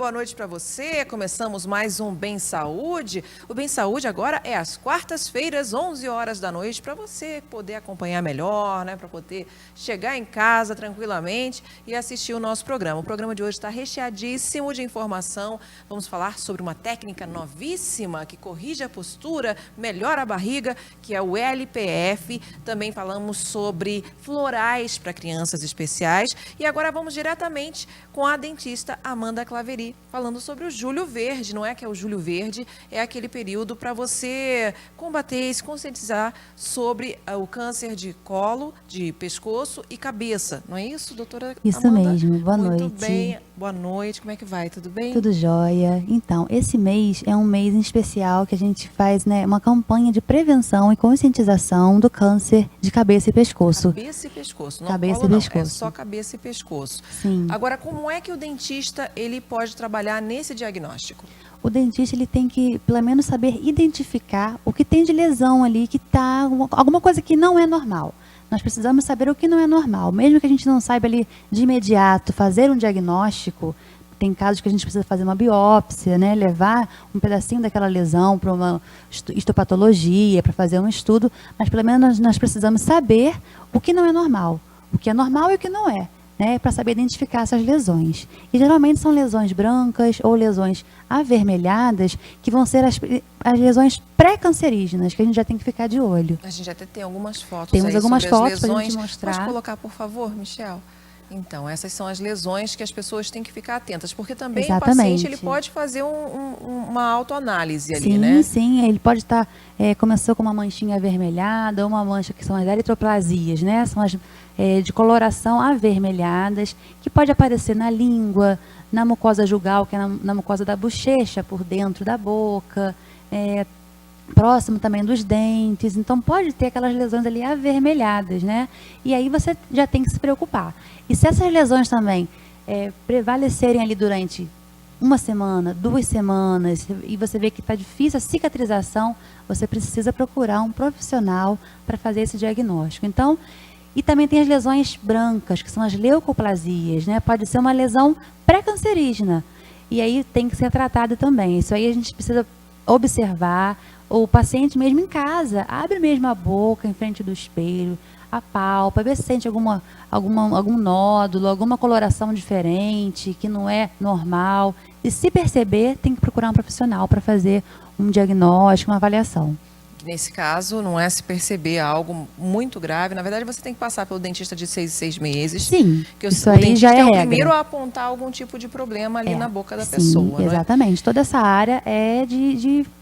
boa noite para você. Começamos mais um Bem Saúde. O Bem Saúde agora é às quartas-feiras, 11 horas da noite, para você poder acompanhar melhor, né? Para poder chegar em casa tranquilamente e assistir o nosso programa. O programa de hoje está recheadíssimo de informação. Vamos falar sobre uma técnica novíssima que corrige a postura, melhora a barriga, que é o LPF. Também falamos sobre florais para crianças especiais. E agora vamos diretamente com a dentista Amanda Claveri, falando sobre o Julho Verde. Não é que é o Julho Verde, é aquele período para você combater e se conscientizar sobre o câncer de colo, de pescoço e cabeça. Não é isso, doutora Isso Amanda? mesmo, boa Muito noite. bem, boa noite, como é que vai? Tudo bem? Tudo jóia. Então, esse mês é um mês em especial que a gente faz, né, uma campanha de prevenção e conscientização do câncer de cabeça e pescoço. Cabeça e pescoço, não Cabeça colo e não, pescoço. é só cabeça e pescoço. Sim. Agora, como é que o dentista ele pode trabalhar nesse diagnóstico? O dentista ele tem que, pelo menos, saber identificar o que tem de lesão ali, que tá alguma coisa que não é normal. Nós precisamos saber o que não é normal. Mesmo que a gente não saiba ali de imediato fazer um diagnóstico, tem casos que a gente precisa fazer uma biópsia, né? Levar um pedacinho daquela lesão para uma histopatologia, para fazer um estudo, mas pelo menos nós precisamos saber o que não é normal. O que é normal e o que não é, né? Para saber identificar essas lesões. E geralmente são lesões brancas ou lesões avermelhadas, que vão ser as lesões pré-cancerígenas, que a gente já tem que ficar de olho. A gente até tem algumas fotos. Temos aí algumas sobre fotos as para a lesões. gente mostrar. Pode colocar, por favor, Michel? Então, essas são as lesões que as pessoas têm que ficar atentas, porque também Exatamente. o paciente ele pode fazer uma autoanálise ali, Sim, né? sim, ele pode estar, começou com uma manchinha avermelhada, ou uma mancha que são as eritroplasias, né? São as de coloração avermelhadas, que pode aparecer na língua, na mucosa jugal, que é na mucosa da bochecha, por dentro da boca, próximo também dos dentes. Então pode ter aquelas lesões ali avermelhadas, né? E aí você já tem que se preocupar. E se essas lesões também prevalecerem ali durante uma semana, 2 semanas, e você vê que está difícil a cicatrização, você precisa procurar um profissional para fazer esse diagnóstico. Então, e também tem as lesões brancas, que são as leucoplasias, né? Pode ser uma lesão pré-cancerígena. E aí tem que ser tratada também. Isso aí a gente precisa observar. O paciente mesmo em casa, abre mesmo a boca em frente do espelho, apalpa, vê se sente algum nódulo, alguma coloração diferente, que não é normal. E se perceber, tem que procurar um profissional para fazer um diagnóstico, uma avaliação. Nesse caso, não é se perceber algo muito grave. Na verdade, você tem que passar pelo dentista de 6 em 6 meses. Sim, que isso o aí dentista já é o regra. primeiro a apontar algum tipo de problema ali na boca da sim, pessoa. Exatamente. Toda essa área é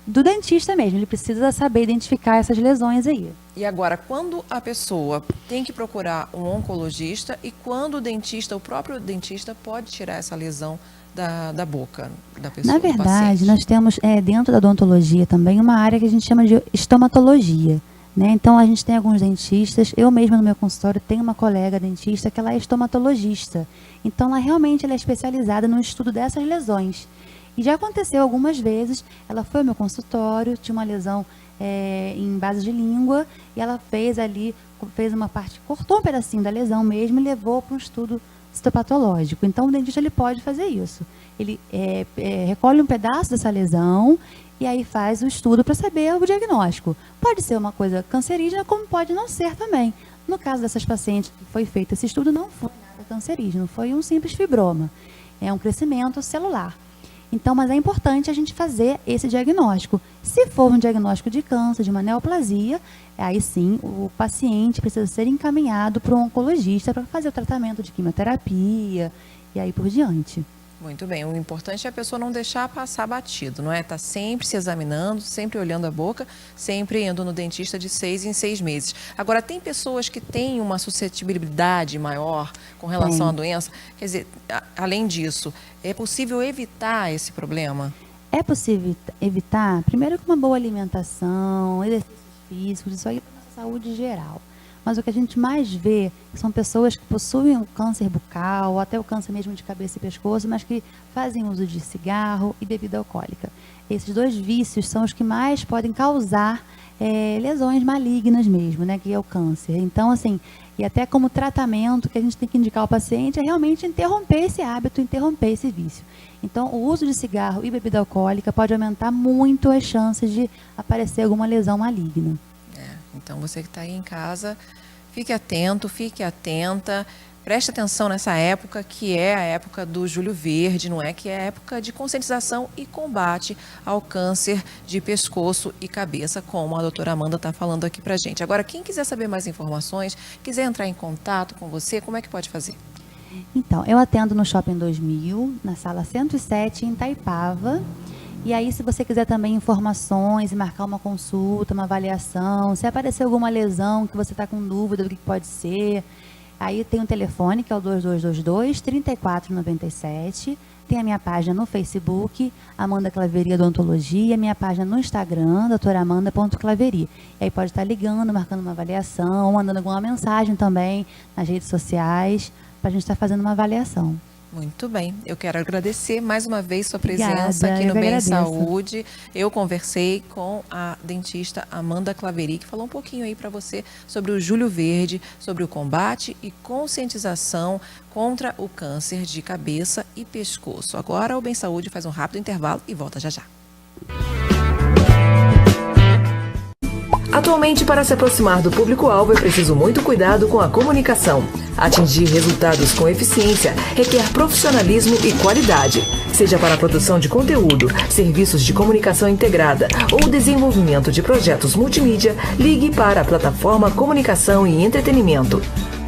do dentista mesmo. Ele precisa saber identificar essas lesões aí. E agora, quando a pessoa tem que procurar um oncologista e quando o próprio dentista pode tirar essa lesão da boca da pessoa? Na verdade, nós temos dentro da odontologia também uma área que a gente chama de estomatologia, né? Então a gente tem alguns dentistas, eu mesma no meu consultório tenho uma colega dentista que ela é estomatologista. Então ela realmente é especializada no estudo dessas lesões. E já aconteceu algumas vezes, ela foi ao meu consultório, tinha uma lesão em base de língua, e ela fez uma parte, cortou um pedacinho da lesão mesmo e levou para um estudo histopatológico. Então, o dentista ele pode fazer isso. Ele recolhe um pedaço dessa lesão e aí faz o estudo para saber o diagnóstico. Pode ser uma coisa cancerígena, como pode não ser também. No caso dessas pacientes que foi feito esse estudo, não foi nada cancerígeno, foi um simples fibroma. É um crescimento celular. Então, mas é importante a gente fazer esse diagnóstico. Se for um diagnóstico de câncer, de uma neoplasia, aí sim o paciente precisa ser encaminhado para um oncologista para fazer o tratamento de quimioterapia e aí por diante. Muito bem, o importante é a pessoa não deixar passar batido, não é? Tá sempre se examinando, sempre olhando a boca, sempre indo no dentista de 6 em 6 meses. Agora, tem pessoas que têm uma suscetibilidade maior com relação à doença? Quer dizer, além disso, é possível evitar esse problema? É possível evitar, primeiro com uma boa alimentação, exercícios físicos, isso aí para a nossa saúde geral. Mas o que a gente mais vê são pessoas que possuem o câncer bucal, ou até o câncer mesmo de cabeça e pescoço, mas que fazem uso de cigarro e bebida alcoólica. Esses 2 vícios são os que mais podem causar lesões malignas mesmo, né, que é o câncer. Então, assim, e até como tratamento que a gente tem que indicar ao paciente é realmente interromper esse hábito, interromper esse vício. Então, o uso de cigarro e bebida alcoólica pode aumentar muito as chances de aparecer alguma lesão maligna. Então, você que está aí em casa, fique atento, fique atenta. Preste atenção nessa época, que é a época do Julho Verde, não é? Que é a época de conscientização e combate ao câncer de pescoço e cabeça, como a doutora Amanda está falando aqui pra gente. Agora, quem quiser saber mais informações, quiser entrar em contato com você, como é que pode fazer? Então, eu atendo no Shopping 2000, na sala 107, em Itaipava. E aí, se você quiser também informações e marcar uma consulta, uma avaliação, se aparecer alguma lesão que você está com dúvida do que pode ser, aí tem um telefone, que é o 2222-3497. Tem a minha página no Facebook, Amanda Claveria Odontologia, a minha página no Instagram, doutoramanda.claveria. E aí pode estar ligando, marcando uma avaliação, ou mandando alguma mensagem também nas redes sociais, para a gente estar fazendo uma avaliação. Muito bem, eu quero agradecer mais uma vez sua presença aqui no Bem Saúde. Eu conversei com a dentista Amanda Claveria, que falou um pouquinho aí para você sobre o Julho Verde, sobre o combate e conscientização contra o câncer de cabeça e pescoço. Agora o Bem Saúde faz um rápido intervalo e volta já já. Atualmente, para se aproximar do público-alvo, é preciso muito cuidado com a comunicação. Atingir resultados com eficiência requer profissionalismo e qualidade. Seja para a produção de conteúdo, serviços de comunicação integrada ou desenvolvimento de projetos multimídia, ligue para a plataforma Comunicação e Entretenimento.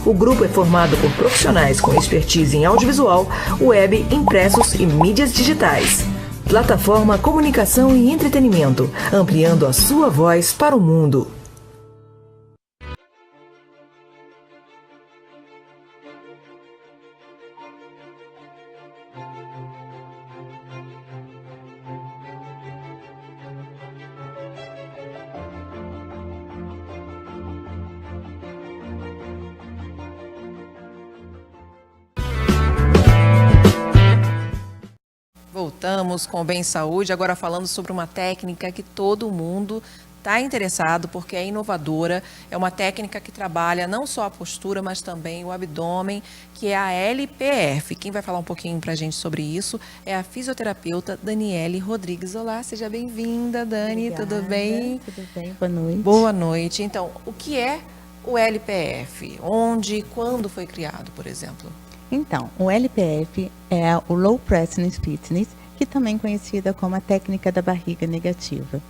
O grupo é formado por profissionais com expertise em audiovisual, web, impressos e mídias digitais. Plataforma Comunicação e Entretenimento, ampliando a sua voz para o mundo. Voltamos com o Bem Saúde, agora falando sobre uma técnica que todo mundo está interessado, porque é inovadora. É uma técnica que trabalha não só a postura, mas também o abdômen, que é a LPF. Quem vai falar um pouquinho para a gente sobre isso é a fisioterapeuta Daniele Rodrigues. Olá, seja bem-vinda, Dani. Obrigada, tudo bem? Tudo bem, boa noite. Boa noite. Então, o que é o LPF? Onde e quando foi criado, por exemplo? Então, o LPF é o Low Pressness Fitness, que também é conhecida como a técnica da barriga negativa.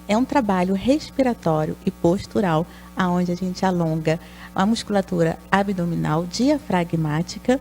É um trabalho respiratório e postural, onde a gente alonga a musculatura abdominal diafragmática,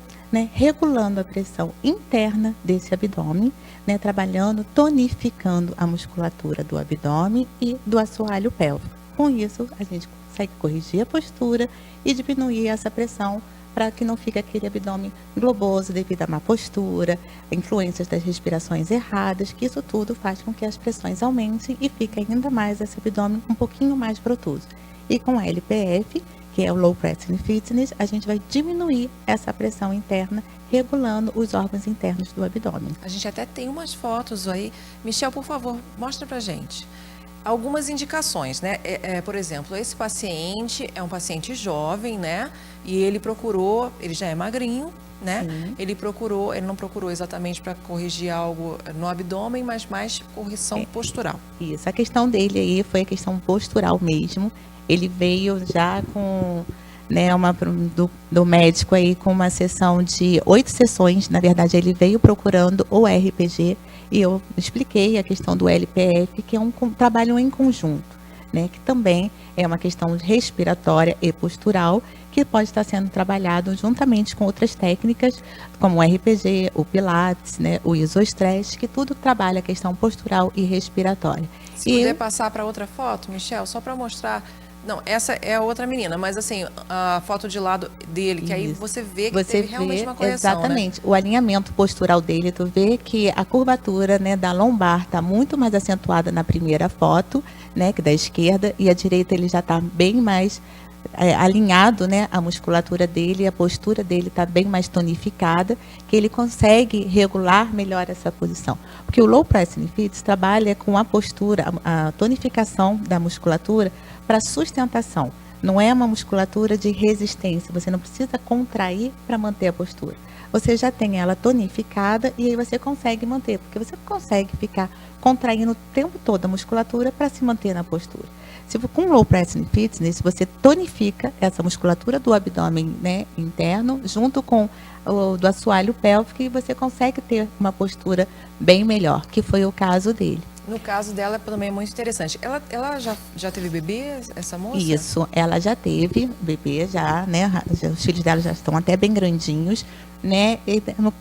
regulando a pressão interna desse abdômen, trabalhando, tonificando a musculatura do abdômen e do assoalho pélvico. Com isso, a gente consegue corrigir a postura e diminuir essa pressão para que não fique aquele abdômen globoso devido à má postura, influências das respirações erradas, que isso tudo faz com que as pressões aumentem e fique ainda mais esse abdômen um pouquinho mais brotoso. E com a LPF, que é o Low Pressure Fitness, a gente vai diminuir essa pressão interna, regulando os órgãos internos do abdômen. A gente até tem umas fotos aí. Michel, por favor, mostra pra gente. Algumas indicações, né? Por exemplo, esse paciente é um paciente jovem, né? E ele procurou, ele já é magrinho, né? Sim. Ele não procurou exatamente para corrigir algo no abdômen, mas mais correção postural. Isso, a questão dele aí foi a questão postural mesmo. Ele veio já com, do médico aí com uma sessão de 8 sessões. Na verdade, ele veio procurando o RPG. E eu expliquei a questão do LPF, que é um trabalho em conjunto, que também é uma questão respiratória e postural, que pode estar sendo trabalhado juntamente com outras técnicas, como o RPG, o Pilates, o isostress, que tudo trabalha a questão postural e respiratória. Se puder passar para outra foto, Michel, só para mostrar. Não, essa é a outra menina, mas assim, a foto de lado dele, que aí você vê que teve realmente uma correção, exatamente, o alinhamento postural dele, tu vê que a curvatura, da lombar está muito mais acentuada na primeira foto, que da esquerda, e a direita ele já está bem mais alinhado, né, a musculatura dele, a postura dele está bem mais tonificada, que ele consegue regular melhor essa posição. Porque o Low Pressing Fitness trabalha com a postura, a tonificação da musculatura para sustentação. Não é uma musculatura de resistência, você não precisa contrair para manter a postura. Você já tem ela tonificada e aí você consegue manter, porque você não consegue ficar contraindo o tempo todo a musculatura para se manter na postura. Se com Low Pressing Fitness, você tonifica essa musculatura do abdômen, né, interno, junto com o do assoalho pélvico, e você consegue ter uma postura bem melhor, que foi o caso dele. No caso dela também é muito interessante. Ela já teve bebê, essa moça? Isso, ela já teve bebê, né? Os filhos dela já estão até bem grandinhos, né?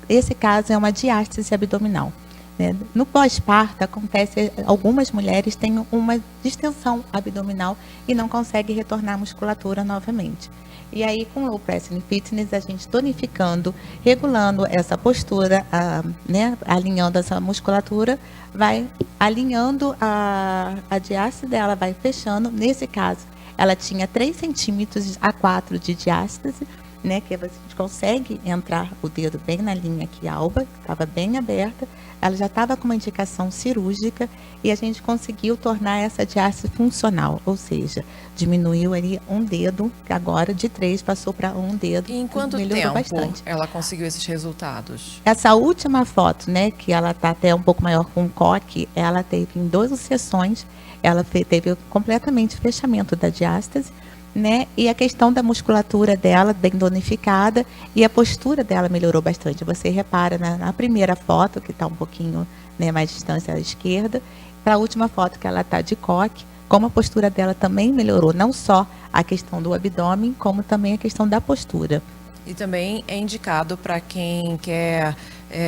Esse caso é uma diástase abdominal. Né? No pós-parto acontece, algumas mulheres têm uma distensão abdominal e não conseguem retornar a musculatura novamente. E aí, com Low Pressing Fitness, a gente tonificando, regulando essa postura, né, alinhando essa musculatura, vai alinhando a diástase dela, vai fechando. Nesse caso, ela tinha 3 centímetros a 4 de diástase, né, que você consegue entrar o dedo bem na linha aqui alba, que estava bem aberta. Ela já estava com uma indicação cirúrgica e a gente conseguiu tornar essa diástase funcional, ou seja, diminuiu ali um dedo, que agora de 3 passou para um dedo. E em quanto melhorou tempo bastante. ela conseguiu esses resultados? Essa última foto, né, que ela está até um pouco maior com o coque, ela teve em 12 sessões, ela teve completamente fechamento da diástase, né? E a questão da musculatura dela bem tonificada e a postura dela melhorou bastante. Você repara na primeira foto, que está um pouquinho, né, mais distância à esquerda, para a última foto que ela está de coque, como a postura dela também melhorou, não só a questão do abdômen, como também a questão da postura. E também é indicado para quem quer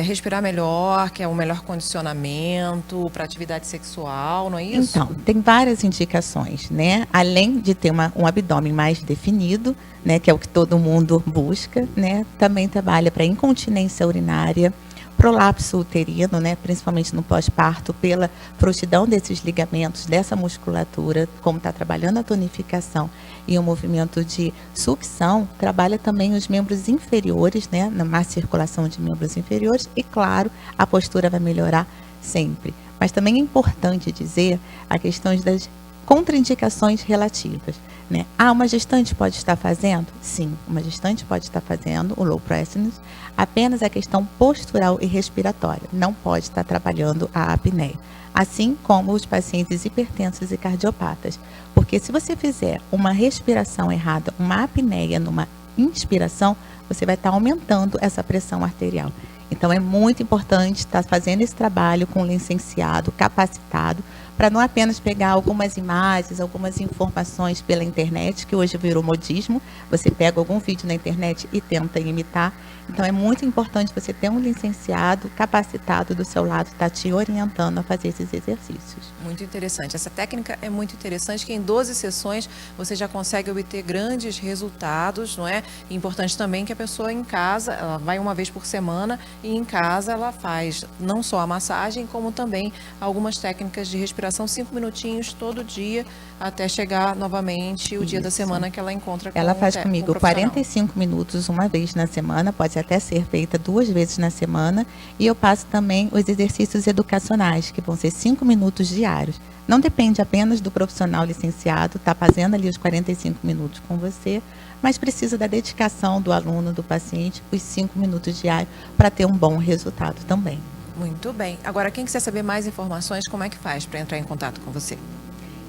respirar melhor, quer um melhor condicionamento para atividade sexual, não é isso? Então, tem várias indicações, né? Além de ter um abdômen mais definido, né, que é o que todo mundo busca, né? Também trabalha para incontinência urinária, prolapso uterino, né, principalmente no pós-parto, pela frouxidão desses ligamentos, dessa musculatura, como está trabalhando a tonificação e o movimento de sucção, trabalha também os membros inferiores, né, na má circulação de membros inferiores, e claro, a postura vai melhorar sempre. Mas também é importante dizer a questão das contraindicações relativas, né? Uma gestante pode estar fazendo? Sim, uma gestante pode estar fazendo o Low Pressing, apenas a questão postural e respiratória, não pode estar trabalhando a apneia. Assim como os pacientes hipertensos e cardiopatas, porque se você fizer uma respiração errada, uma apneia numa inspiração, você vai estar aumentando essa pressão arterial. Então é muito importante estar fazendo esse trabalho com um licenciado capacitado, para não apenas pegar algumas imagens, algumas informações pela internet, que hoje virou modismo, você pega algum vídeo na internet e tenta imitar. Então é muito importante você ter um licenciado capacitado do seu lado, está te orientando a fazer esses exercícios. Muito interessante. Essa técnica é muito interessante, que em 12 sessões você já consegue obter grandes resultados, não é? E importante também que a pessoa em casa, ela vai uma vez por semana e em casa ela faz não só a massagem, como também algumas técnicas de respiração, 5 minutinhos todo dia, até chegar novamente o dia da semana que ela encontra com ela faz com comigo o profissional. 45 minutos uma vez na semana, pode até ser feita 2 vezes na semana, e eu passo também os exercícios educacionais, que vão ser 5 minutos diários. Não depende apenas do profissional licenciado, tá fazendo ali os 45 minutos com você, mas precisa da dedicação do aluno, do paciente, os 5 minutos diários, para ter um bom resultado também. Muito bem. Agora, quem quiser saber mais informações, como é que faz para entrar em contato com você?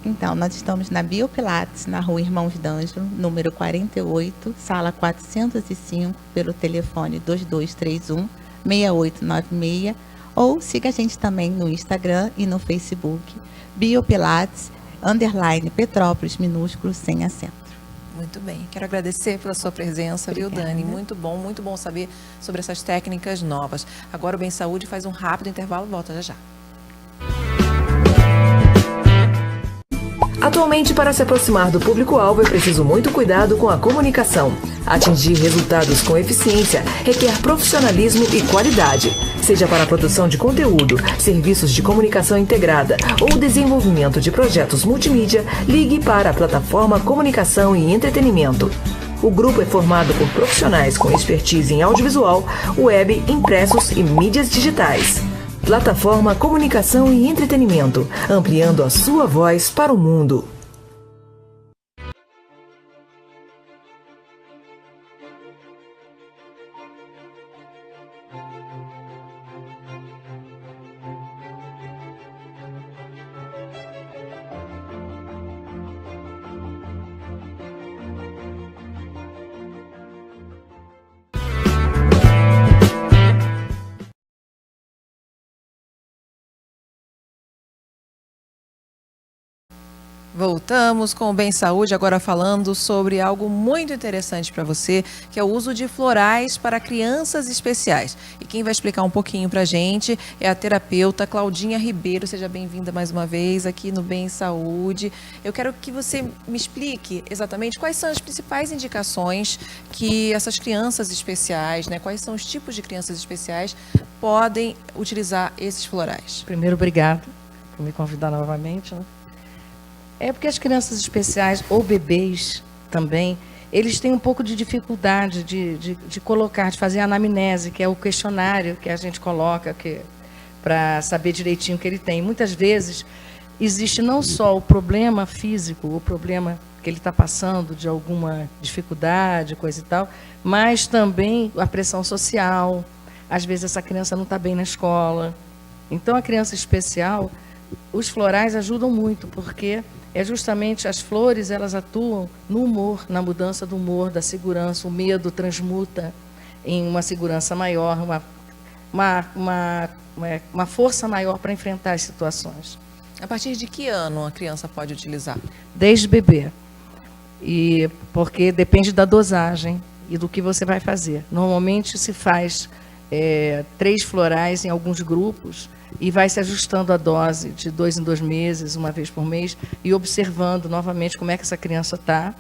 Então, nós estamos na Biopilates, na rua Irmãos d'Ângelo, número 48, sala 405, pelo telefone 2231-6896, ou siga a gente também no Instagram e no Facebook, Biopilates, _Petrópolis, minúsculo, sem acento. Muito bem. Quero agradecer pela sua presença, Obrigada. viu, Dani? Muito bom saber sobre essas técnicas novas. Agora o Bem Saúde faz um rápido intervalo e volta já já. Atualmente, para se aproximar do público-alvo, é preciso muito cuidado com a comunicação. Atingir resultados com eficiência requer profissionalismo e qualidade. Seja para a produção de conteúdo, serviços de comunicação integrada ou desenvolvimento de projetos multimídia, ligue para a plataforma Comunicação e Entretenimento. O grupo é formado por profissionais com expertise em audiovisual, web, impressos e mídias digitais. Plataforma Comunicação e Entretenimento, ampliando a sua voz para o mundo. Voltamos com o Bem Saúde, agora falando sobre algo muito interessante para você, que é o uso de florais para crianças especiais. E quem vai explicar um pouquinho para a gente é a terapeuta Claudinha Ribeiro. Seja bem-vinda mais uma vez aqui no Bem Saúde. Eu quero que você me explique exatamente quais são as principais indicações que essas crianças especiais, né, quais são os tipos de crianças especiais podem utilizar esses florais. Primeiro, obrigado por me convidar novamente, né? É porque as crianças especiais, ou bebês também, eles têm um pouco de dificuldade de colocar, de fazer a anamnese, que é o questionário que a gente coloca para saber direitinho o que ele tem. Muitas vezes existe não só o problema físico, o problema que ele está passando de alguma dificuldade, coisa e tal, mas também a pressão social. Às vezes essa criança não está bem na escola. Então a criança especial, os florais ajudam muito, porque é justamente as flores, elas atuam no humor, na mudança do humor, da segurança. O medo transmuta em uma segurança maior, uma força maior para enfrentar as situações. A partir de que ano a criança pode utilizar? Desde bebê. E porque depende da dosagem e do que você vai fazer. Normalmente se faz 3 florais em alguns grupos, e vai se ajustando a dose de 2 em 2 meses, uma vez por mês, e observando novamente como é que essa criança está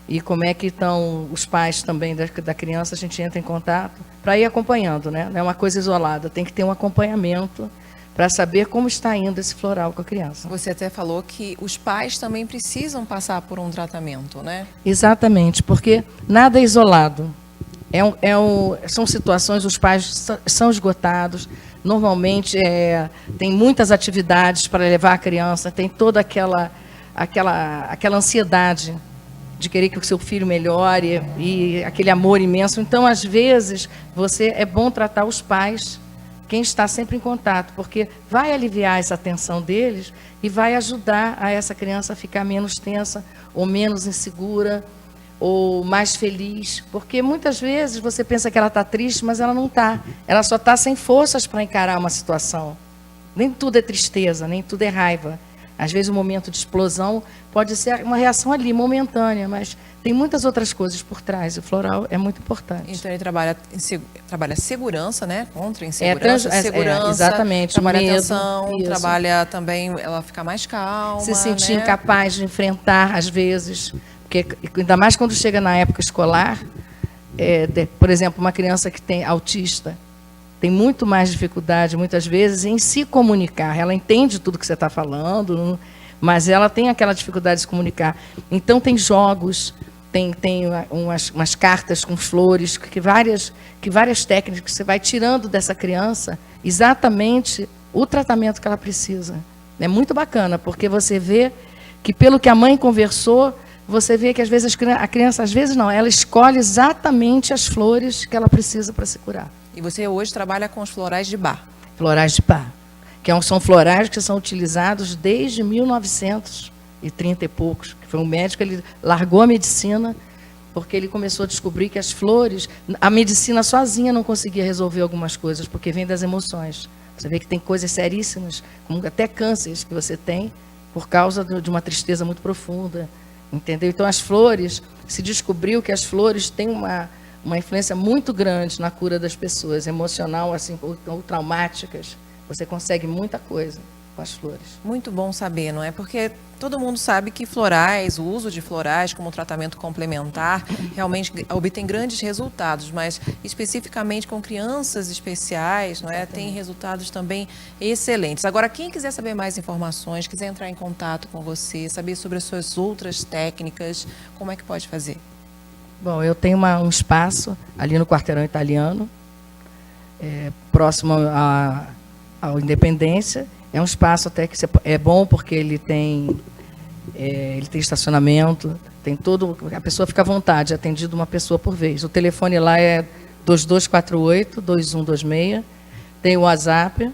e como é que estão os pais também da criança. A gente entra em contato para ir acompanhando, né? Não é uma coisa isolada, tem que ter um acompanhamento para saber como está indo esse floral com a criança. Você até falou que os pais também precisam passar por um tratamento, né? Exatamente, porque nada é isolado. São situações, os pais são esgotados. Normalmente tem muitas atividades para levar a criança, tem toda aquela ansiedade de querer que o seu filho melhore e aquele amor imenso. Então, às vezes, é bom tratar os pais, quem está sempre em contato, porque vai aliviar essa tensão deles e vai ajudar a essa criança a ficar menos tensa ou menos insegura, ou mais feliz, porque muitas vezes você pensa que ela está triste, mas ela não está. Ela só está sem forças para encarar uma situação. Nem tudo é tristeza, nem tudo é raiva. Às vezes um momento de explosão pode ser uma reação ali, momentânea, mas tem muitas outras coisas por trás. O floral é muito importante. Então ele trabalha segurança, né? Contra insegurança, segurança, exatamente, trabalha medo, atenção, isso. Trabalha também ela ficar mais calma, se sentir né? incapaz de enfrentar, às vezes. Porque, ainda mais quando chega na época escolar, por exemplo, uma criança que tem autista, tem muito mais dificuldade, muitas vezes, em se comunicar. Ela entende tudo que você está falando, mas ela tem aquela dificuldade de se comunicar. Então, tem jogos, tem umas cartas com flores, que várias técnicas que você vai tirando dessa criança exatamente o tratamento que ela precisa. É muito bacana, porque você vê que, pelo que a mãe conversou, você vê que às vezes a criança, às vezes não, ela escolhe exatamente as flores que ela precisa para se curar. E você hoje trabalha com os florais de Bach. Florais de Bach, que são florais que são utilizados desde 1930 e poucos. Foi um médico, ele largou a medicina porque ele começou a descobrir que as flores, a medicina sozinha não conseguia resolver algumas coisas, porque vem das emoções. Você vê que tem coisas seríssimas, como até cânceres que você tem, por causa de uma tristeza muito profunda. Entendeu? Então, as flores, se descobriu que as flores têm uma influência muito grande na cura das pessoas, emocional, assim, ou traumáticas. Você consegue muita coisa. com as flores. Muito bom saber, não é? Porque todo mundo sabe que florais, o uso de florais como tratamento complementar realmente obtém grandes resultados, mas especificamente com crianças especiais, não é? Tem resultados também excelentes. Agora, quem quiser saber mais informações, quiser entrar em contato com você, saber sobre as suas outras técnicas, como é que pode fazer? Bom, eu tenho um espaço ali no Quarteirão Italiano, próximo ao Independência. É um espaço até que é bom porque ele tem estacionamento, tem tudo, a pessoa fica à vontade, é atendido uma pessoa por vez. O telefone lá é 2248-2126, tem o WhatsApp,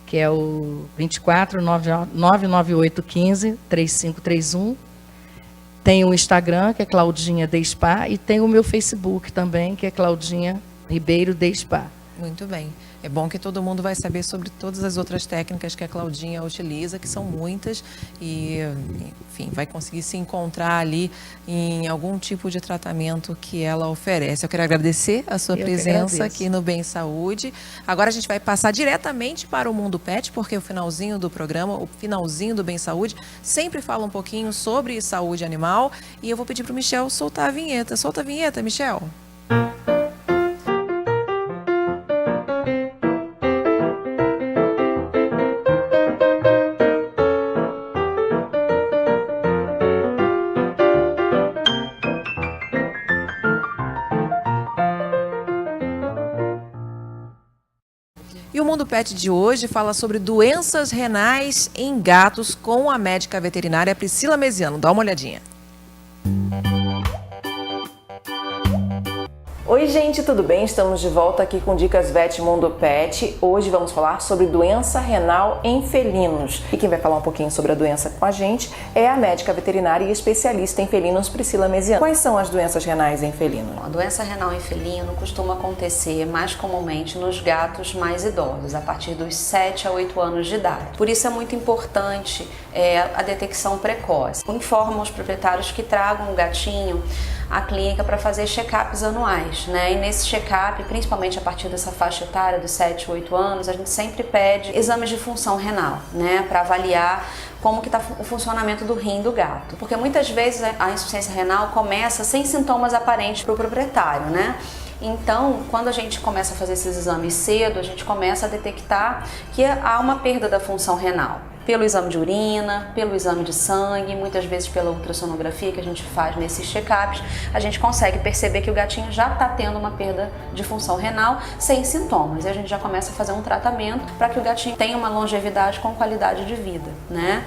que é o 24-99815-3531, tem o Instagram, que é Claudinha de Spa, e tem o meu Facebook também, que é Claudinha Ribeiro de Spa. Muito bem. É bom que todo mundo vai saber sobre todas as outras técnicas que a Claudinha utiliza, que são muitas, e, enfim, vai conseguir se encontrar ali em algum tipo de tratamento que ela oferece. Eu quero agradecer a sua presença aqui no Bem Saúde. Agora a gente vai passar diretamente para o Mundo Pet, porque o finalzinho do programa, o finalzinho do Bem Saúde, sempre fala um pouquinho sobre saúde animal, e eu vou pedir para o Michel soltar a vinheta. Solta a vinheta, Michel. E o Mundo Pet de hoje fala sobre doenças renais em gatos com a médica veterinária Priscila Mesiano. Dá uma olhadinha. Oi gente, tudo bem? Estamos de volta aqui com Dicas Vet Mundo Pet. Hoje vamos falar sobre doença renal em felinos. E quem vai falar um pouquinho sobre a doença com a gente é a médica veterinária e especialista em felinos, Priscila Mesiano. Quais são as doenças renais em felino? A doença renal em felino costuma acontecer mais comumente nos gatos mais idosos, a partir dos 7 a 8 anos de idade. Por isso é muito importante a detecção precoce. Informa os proprietários que tragam o gatinho à clínica para fazer check-ups anuais, né? E nesse check-up, principalmente a partir dessa faixa etária dos 7, 8 anos, a gente sempre pede exames de função renal, né? Para avaliar como que está o funcionamento do rim do gato. Porque muitas vezes a insuficiência renal começa sem sintomas aparentes para o proprietário, né? Então, quando a gente começa a fazer esses exames cedo, a gente começa a detectar que há uma perda da função renal. Pelo exame de urina, pelo exame de sangue, muitas vezes pela ultrassonografia que a gente faz nesses check-ups, a gente consegue perceber que o gatinho já está tendo uma perda de função renal sem sintomas. E a gente já começa a fazer um tratamento para que o gatinho tenha uma longevidade com qualidade de vida, né?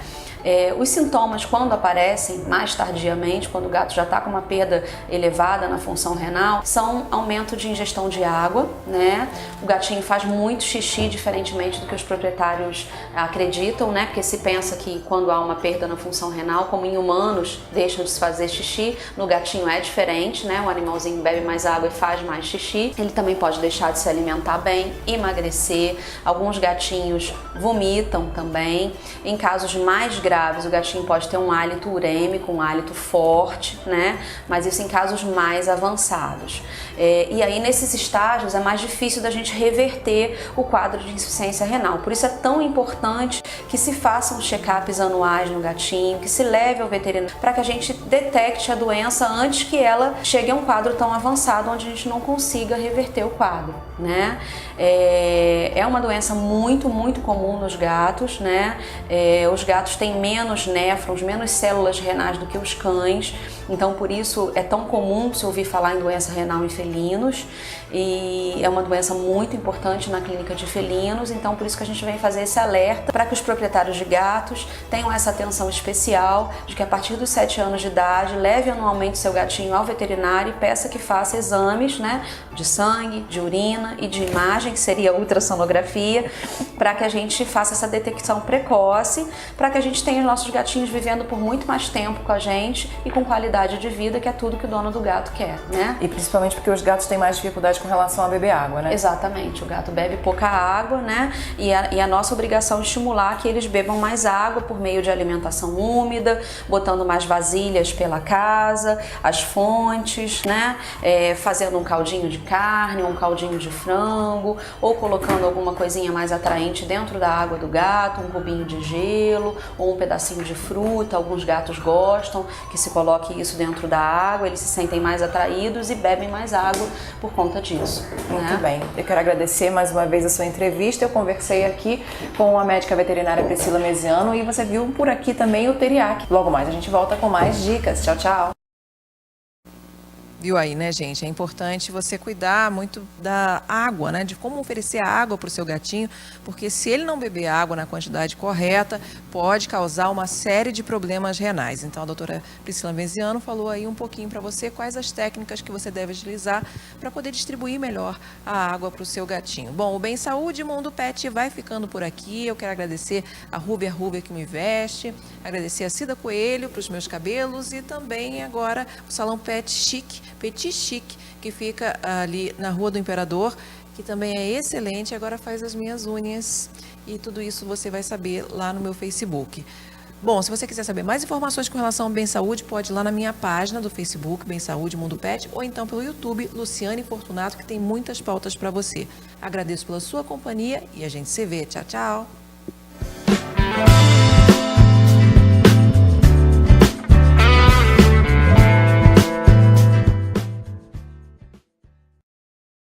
Os sintomas, quando aparecem mais tardiamente, quando o gato já está com uma perda elevada na função renal, são aumento de ingestão de água, né? O gatinho faz muito xixi, diferentemente do que os proprietários acreditam, né? Porque se pensa que quando há uma perda na função renal, como em humanos deixam de se fazer xixi, no gatinho é diferente, né? O animalzinho bebe mais água e faz mais xixi. Ele também pode deixar de se alimentar bem, emagrecer. Alguns gatinhos vomitam também. Em casos mais graves, o gatinho pode ter um hálito urêmico, um hálito forte, né? Mas isso em casos mais avançados. E aí, nesses estágios, é mais difícil da gente reverter o quadro de insuficiência renal. Por isso é tão importante que se façam check-ups anuais no gatinho, que se leve ao veterinário, para que a gente detecte a doença antes que ela chegue a um quadro tão avançado, onde a gente não consiga reverter o quadro, né? É uma doença muito, muito comum nos gatos, né? Os gatos têm menos néfrons, menos células renais do que os cães, então por isso é tão comum se ouvir falar em doença renal em felinos, e é uma doença muito importante na clínica de felinos, então por isso que a gente vem fazer esse alerta para que os proprietários de gatos tenham essa atenção especial de que a partir dos 7 anos de idade leve anualmente seu gatinho ao veterinário e peça que faça exames, né, de sangue, de urina e de imagem, que seria a ultrassonografia, para que a gente faça essa detecção precoce, para que a gente tenha tem os nossos gatinhos vivendo por muito mais tempo com a gente e com qualidade de vida, que é tudo que o dono do gato quer, né? E principalmente porque os gatos têm mais dificuldade com relação a beber água, né? Exatamente, o gato bebe pouca água, né? E a nossa obrigação é estimular que eles bebam mais água por meio de alimentação úmida, botando mais vasilhas pela casa, as fontes, né? Fazendo um caldinho de carne, um caldinho de frango, ou colocando alguma coisinha mais atraente dentro da água do gato, um cubinho de gelo, ou um pedacinho de fruta. Alguns gatos gostam que se coloque isso dentro da água, eles se sentem mais atraídos e bebem mais água por conta disso. Muito bem, eu quero agradecer mais uma vez a sua entrevista. Eu conversei aqui com a médica veterinária Priscila Mesiano e você viu por aqui também o Teriac. Logo mais a gente volta com mais dicas. Tchau, tchau. Viu aí, né, gente? É importante você cuidar muito da água, né? De como oferecer água para o seu gatinho, porque se ele não beber água na quantidade correta, pode causar uma série de problemas renais. Então, a doutora Priscila Mesiano falou aí um pouquinho para você quais as técnicas que você deve utilizar para poder distribuir melhor a água para o seu gatinho. Bom, o Bem Saúde Mundo Pet vai ficando por aqui. Eu quero agradecer a Ruber que me veste, agradecer a Cida Coelho para os meus cabelos e também agora o Salão Pet Chic, Petit Chic, que fica ali na Rua do Imperador, que também é excelente, agora faz as minhas unhas e tudo isso você vai saber lá no meu Facebook. Bom, se você quiser saber mais informações com relação ao Bem Saúde, pode ir lá na minha página do Facebook, Bem Saúde Mundo Pet, ou então pelo YouTube, Luciane Fortunato, que tem muitas pautas para você. Agradeço pela sua companhia e a gente se vê. Tchau, tchau!